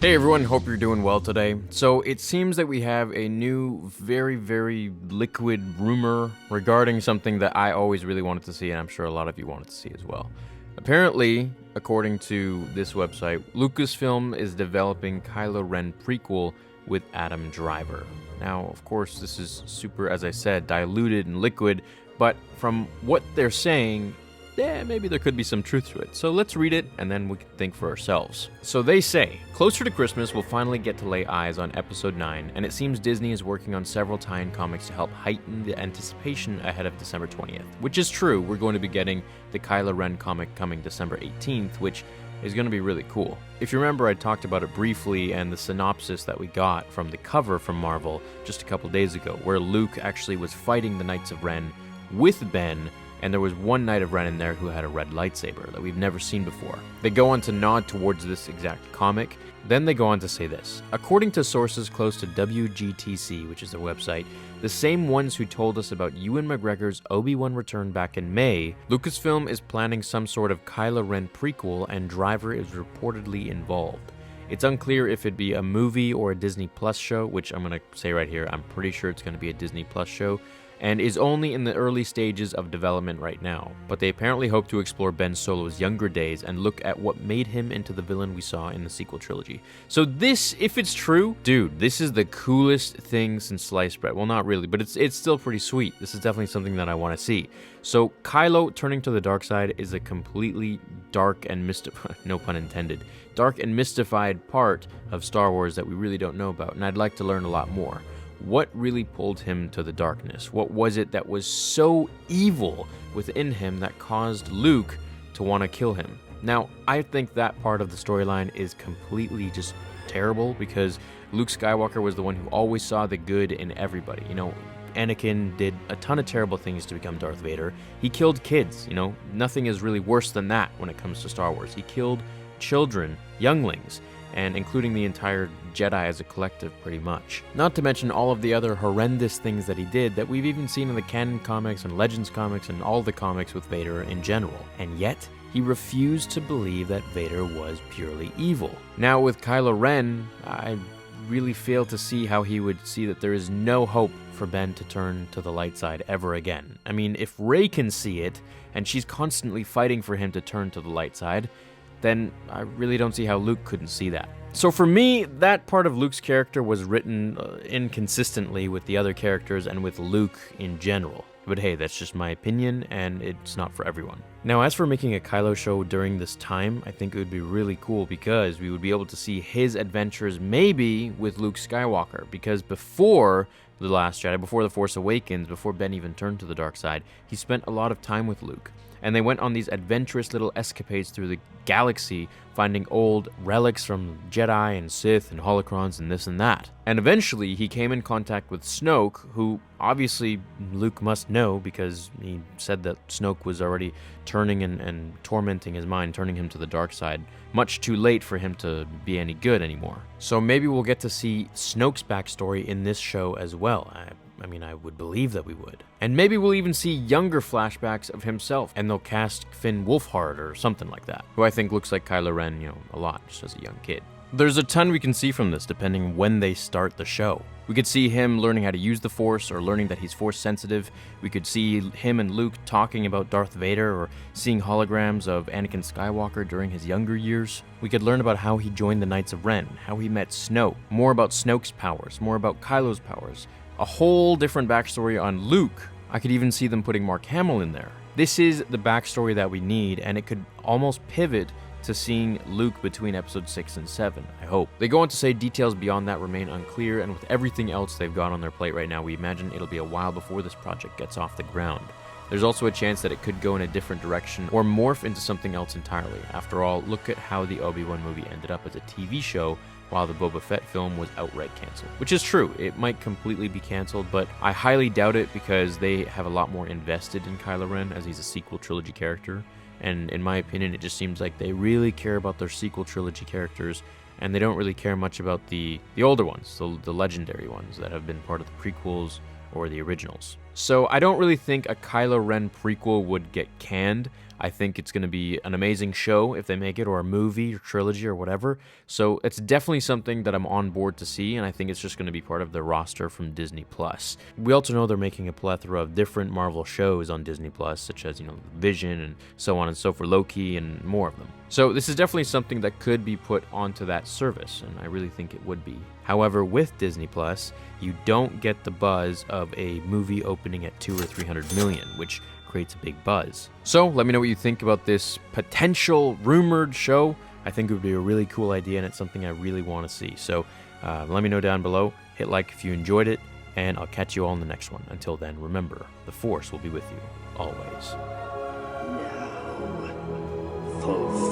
Hey everyone, hope you're doing well today. So it seems that we have a new, very liquid rumor regarding something that I always really wanted to see, and I'm sure a lot of you wanted to see as well. Apparently, according to this website, Lucasfilm is developing Kylo Ren prequel with Adam Driver. Now, of course, this is super, as I said, diluted and liquid, but from what they're saying, maybe there could be some truth to it. So let's read it, and then we can think for ourselves. So they say, closer to Christmas, we'll finally get to lay eyes on Episode 9, and it seems Disney is working on several tie-in comics to help heighten the anticipation ahead of December 20th. Which is true, we're going to be getting the Kylo Ren comic coming December 18th, which is going to be really cool. If you remember, I talked about it briefly and the synopsis that we got from the cover from Marvel just a couple days ago, where Luke actually was fighting the Knights of Ren with Ben, and there was one Knight of Ren in there who had a red lightsaber that we've never seen before. They go on to nod towards this exact comic. Then they go on to say this. According to sources close to WGTC, which is their website, the same ones who told us about Ewan McGregor's Obi-Wan return back in May, Lucasfilm is planning some sort of Kylo Ren prequel, and Driver is reportedly involved. It's unclear if it'd be a movie or a Disney Plus show, which I'm going to say right here, I'm pretty sure it's going to be a Disney Plus show, and is only in the early stages of development right now. But they apparently hope to explore Ben Solo's younger days and look at what made him into the villain we saw in the sequel trilogy. So this, if it's true, dude, this is the coolest thing since sliced bread. Well, not really, but it's still pretty sweet. This is definitely something that I want to see. So Kylo turning to the dark side is a completely dark and no pun intended, dark and mystified part of Star Wars that we really don't know about, and I'd like to learn a lot more. What really pulled him to the darkness? What was it that was so evil within him that caused Luke to want to kill him? Now, I think that part of the storyline is completely just terrible, because Luke Skywalker was the one who always saw the good in everybody. You know, Anakin did a ton of terrible things to become Darth Vader. He killed kids, you know, nothing is really worse than that when it comes to Star Wars. He killed children, younglings, and including the entire Jedi as a collective, pretty much. Not to mention all of the other horrendous things that he did that we've even seen in the canon comics and Legends comics and all the comics with Vader in general. And yet, he refused to believe that Vader was purely evil. Now with Kylo Ren, I really fail to see how he would see that there is no hope for Ben to turn to the light side ever again. I mean, if Rey can see it, and she's constantly fighting for him to turn to the light side, then I really don't see how Luke couldn't see that. So for me, that part of Luke's character was written inconsistently with the other characters and with Luke in general. But hey, that's just my opinion, and it's not for everyone. Now, as for making a Kylo show during this time, I think it would be really cool, because we would be able to see his adventures maybe with Luke Skywalker, because before The Last Jedi, before The Force Awakens, before Ben even turned to the dark side, he spent a lot of time with Luke. And they went on these adventurous little escapades through the galaxy, finding old relics from Jedi and Sith and holocrons and this and that. And eventually, he came in contact with Snoke, who obviously Luke must know, because he said that Snoke was already turning and tormenting his mind, turning him to the dark side, much too late for him to be any good anymore. So maybe we'll get to see Snoke's backstory in this show as well. I mean, I would believe that we would. And maybe we'll even see younger flashbacks of himself, and they'll cast Finn Wolfhard or something like that, who I think looks like Kylo Ren, you know, a lot, just as a young kid. There's a ton we can see from this, depending when they start the show. We could see him learning how to use the Force, or learning that he's Force sensitive. We could see him and Luke talking about Darth Vader, or seeing holograms of Anakin Skywalker during his younger years. We could learn about how he joined the Knights of Ren, how he met Snoke, more about Snoke's powers, more about Kylo's powers. A whole different backstory on Luke. I could even see them putting Mark Hamill in there. This is the backstory that we need, and it could almost pivot to seeing Luke between episode 6 and 7, I hope. They go on to say details beyond that remain unclear, and with everything else they've got on their plate right now, we imagine it'll be a while before this project gets off the ground. There's also a chance that it could go in a different direction or morph into something else entirely. After all, look at how the Obi-Wan movie ended up as a TV show, while the Boba Fett film was outright canceled. Which is true, it might completely be canceled, but I highly doubt it, because they have a lot more invested in Kylo Ren, as he's a sequel trilogy character, and in my opinion, it just seems like they really care about their sequel trilogy characters, and they don't really care much about the older ones, the legendary ones that have been part of the prequels or the originals. So I don't really think a Kylo Ren prequel would get canned. I think it's going to be an amazing show if they make it, or a movie or trilogy or whatever. So it's definitely something that I'm on board to see, and I think it's just going to be part of the roster from Disney Plus. We also know they're making a plethora of different Marvel shows on Disney Plus, such as, Vision and so on and so forth, Loki and more of them. So this is definitely something that could be put onto that service, and I really think it would be. However, with Disney Plus, you don't get the buzz of a movie opening at 200 or 300 million, which creates a big buzz. So let me know what you think about this potential rumored show. I think it would be a really cool idea, and it's something I really want to see. So let me know down below. Hit like if you enjoyed it, and I'll catch you all in the next one. Until then, remember, the Force will be with you always. Now, fulfill